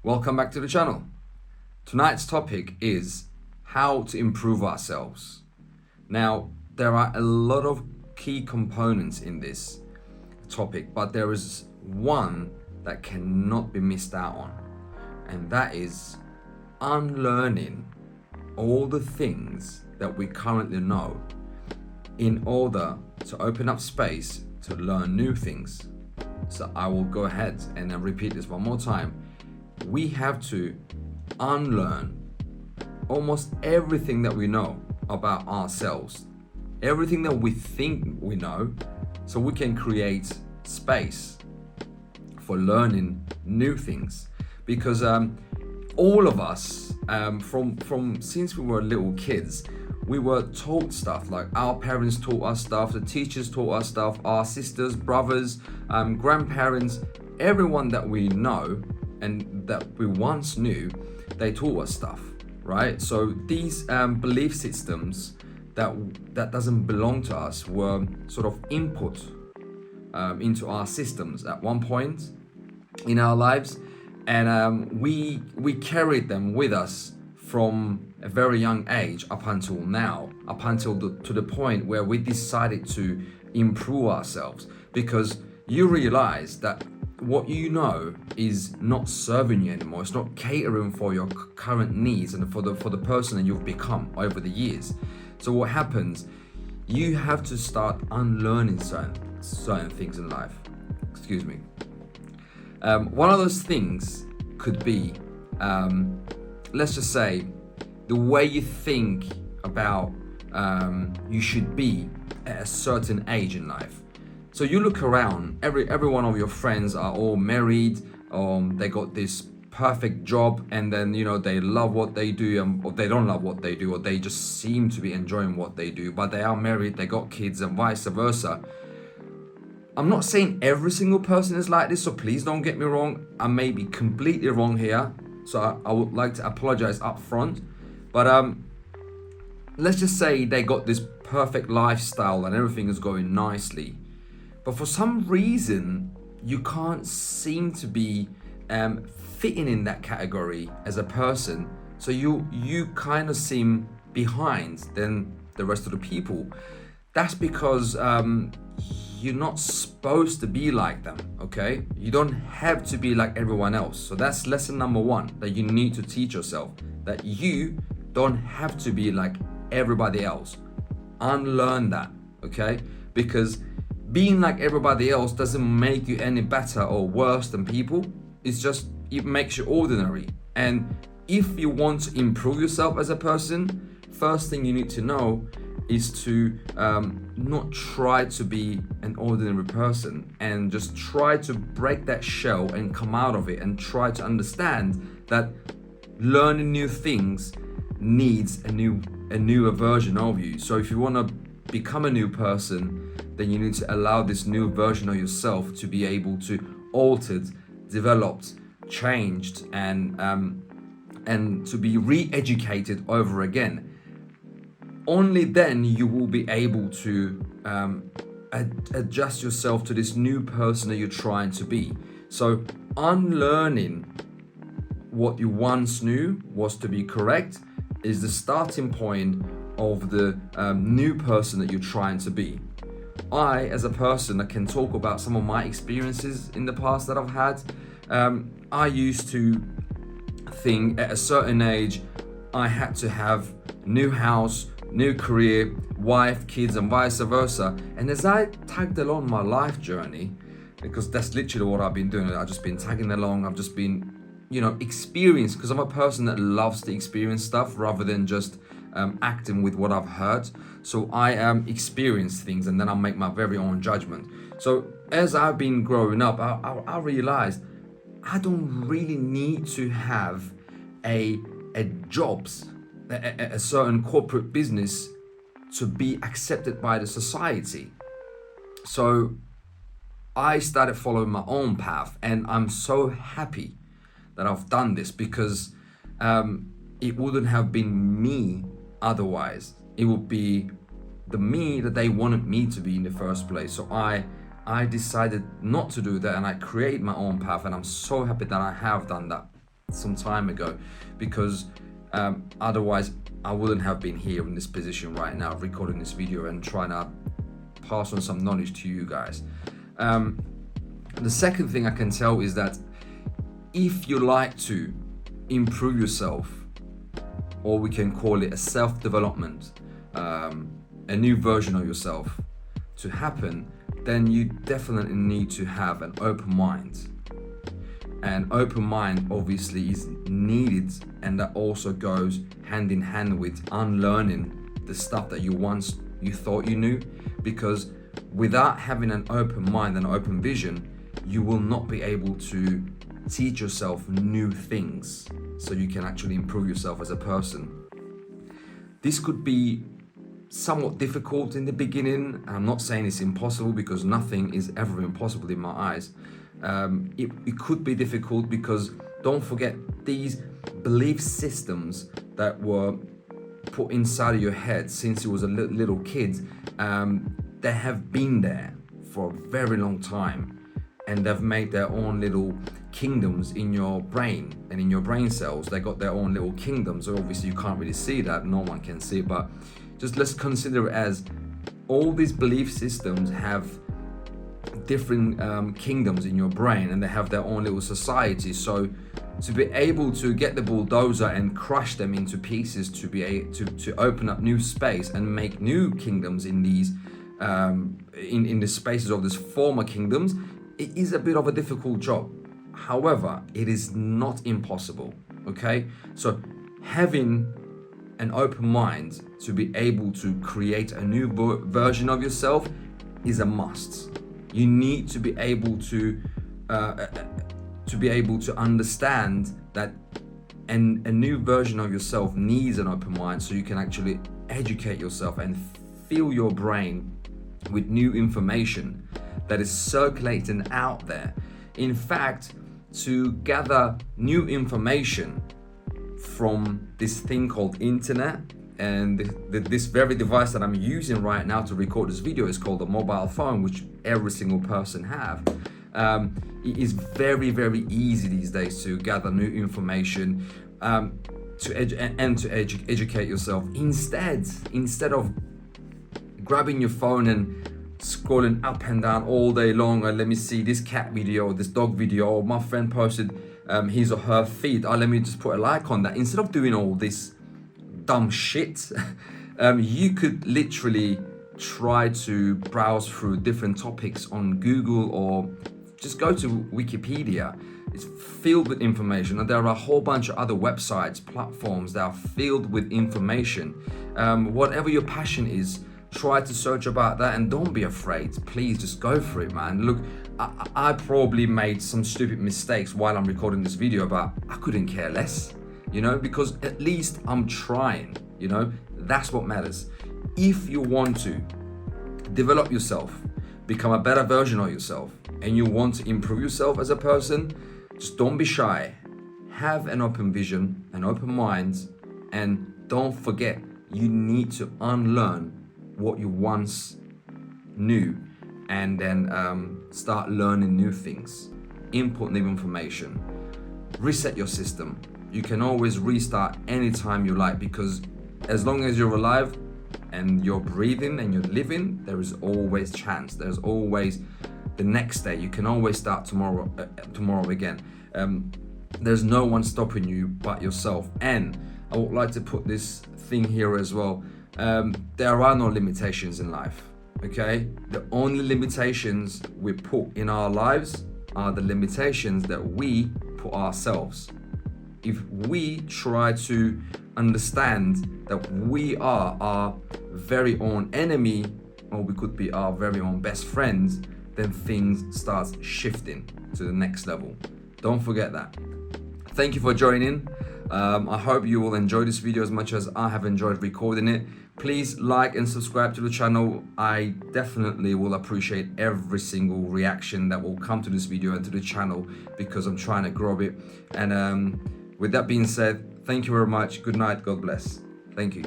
Welcome back to the channel. Tonight's topic is how to improve ourselves. Now, there are a lot of key components in this topic, but there is one that cannot be missed out on, and that is unlearning all the things that we currently know in order to open up space to learn new things. So I will go ahead and repeat this one more time. We have to unlearn almost everything that we know about ourselves, everything that we think we know, so we can create space for learning new things. Because all of us, from since we were little kids, we were taught stuff. Like our parents taught us stuff, the teachers taught us stuff, our sisters, brothers, grandparents, everyone that we know and that we once knew, they taught us stuff, right? So these belief systems that doesn't belong to us were sort of input into our systems at one point in our lives, and we carried them with us from a very young age up until now, to the point where we decided to improve ourselves, because you realize that what you know is not serving you anymore. It's not catering for your current needs and for the person that you've become over the years. So what happens? You have to start unlearning certain things in life. Excuse me. One of those things could be, let's just say, the way you think about you should be at a certain age in life. So you look around, every one of your friends are all married, they got this perfect job, and then they love what they do, or they don't love what they do, or they just seem to be enjoying what they do, but they are married, they got kids, and vice versa. I'm not saying every single person is like this, so please don't get me wrong. I may be completely wrong here, so I would like to apologize up front. But let's just say they got this perfect lifestyle and everything is going nicely, but for some reason you can't seem to be fitting in that category as a person. So you kind of seem behind than the rest of the people. That's because you're not supposed to be like them, okay? You don't have to be like everyone else. So that's lesson number one that you need to teach yourself, that you don't have to be like everybody else. Unlearn that, okay? Because being like everybody else doesn't make you any better or worse than people. It makes you ordinary. And if you want to improve yourself as a person, first thing you need to know is to not try to be an ordinary person, and just try to break that shell and come out of it, and try to understand that learning new things needs a newer version of you. So if you want to become a new person, then you need to allow this new version of yourself to be able to altered, developed, changed, and to be re-educated over again. Only then you will be able to adjust yourself to this new person that you're trying to be. So unlearning what you once knew was to be correct is the starting point of the new person that you're trying to be. I, as a person, I can talk about some of my experiences in the past that I've had. I used to think at a certain age I had to have a new house, new career, wife, kids, and vice versa. And as I tagged along my life journey, because that's literally what I've been doing, I've just been tagging along, I've just been experience, because I'm a person that loves to experience stuff rather than just acting with what I've heard. So I experience things and then I make my very own judgment. So as I've been growing up, I realized I don't really need to have a certain corporate business to be accepted by the society. So I started following my own path, and I'm so happy that I've done this, because it wouldn't have been me otherwise. It would be the me that they wanted me to be in the first place. So I decided not to do that, and I create my own path, and I'm so happy that I have done that. some time ago, because otherwise I wouldn't have been here in this position right now, recording this video and trying to pass on some knowledge to you guys. The second thing I can tell is that if you like to improve yourself, or we can call it a self-development, a new version of yourself to happen, then you definitely need to have an open mind. An open mind obviously is needed, and that also goes hand in hand with unlearning the stuff that you thought you knew, because without having an open mind and open vision, you will not be able to teach yourself new things so you can actually improve yourself as a person. This could be somewhat difficult in the beginning. I'm not saying it's impossible, because nothing is ever impossible in my eyes. It could be difficult because don't forget, these belief systems that were put inside of your head since you was a little kid, they have been there for a very long time, and they've made their own little kingdoms in your brain and in your brain cells. They got their own little kingdoms. So obviously you can't really see that, no one can see it, but just let's consider it as all these belief systems have different kingdoms in your brain, and they have their own little societies. So to be able to get the bulldozer and crush them into pieces, to be able to open up new space and make new kingdoms in these in the spaces of these former kingdoms, it is a bit of a difficult job. However, it is not impossible. Okay, so having an open mind to be able to create a new version of yourself is a must. You need to be able to understand that a new version of yourself needs an open mind, so you can actually educate yourself and fill your brain with new information that is circulating out there. In fact, to gather new information from this thing called internet, and this very device that I'm using right now to record this video is called a mobile phone, which every single person have. It is very, very easy these days to gather new information, to educate yourself. Instead of grabbing your phone and scrolling up and down all day long, and let me see this cat video or this dog video, or my friend posted his or her feed, let me just put a like on that. Instead of doing all this dumb shit, you could literally try to browse through different topics on Google, or just go to Wikipedia. It's filled with information, and there are a whole bunch of other websites, platforms that are filled with information. Whatever your passion is, try to search about that, and don't be afraid. Please just go for it, man. Look, I probably made some stupid mistakes while I'm recording this video, but I couldn't care less, because at least I'm trying, that's what matters. If you want to develop yourself, become a better version of yourself, and you want to improve yourself as a person, just don't be shy. Have an open vision, an open mind, and don't forget, you need to unlearn what you once knew, and then start learning new things. Input new information. Reset your system. You can always restart anytime you like, because as long as you're alive and you're breathing and you're living, there is always chance. There's always the next day. You can always start tomorrow again. There's no one stopping you but yourself. And I would like to put this thing here as well. There are no limitations in life, okay? The only limitations we put in our lives are the limitations that we put ourselves. If we try to understand that we are our very own enemy, or we could be our very own best friends, then things start shifting to the next level. Don't forget that. Thank you for joining. I hope you will enjoy this video as much as I have enjoyed recording it. Please like and subscribe to the channel. I definitely will appreciate every single reaction that will come to this video and to the channel, because I'm trying to grow it. And with that being said, thank you very much. Good night. God bless. Thank you.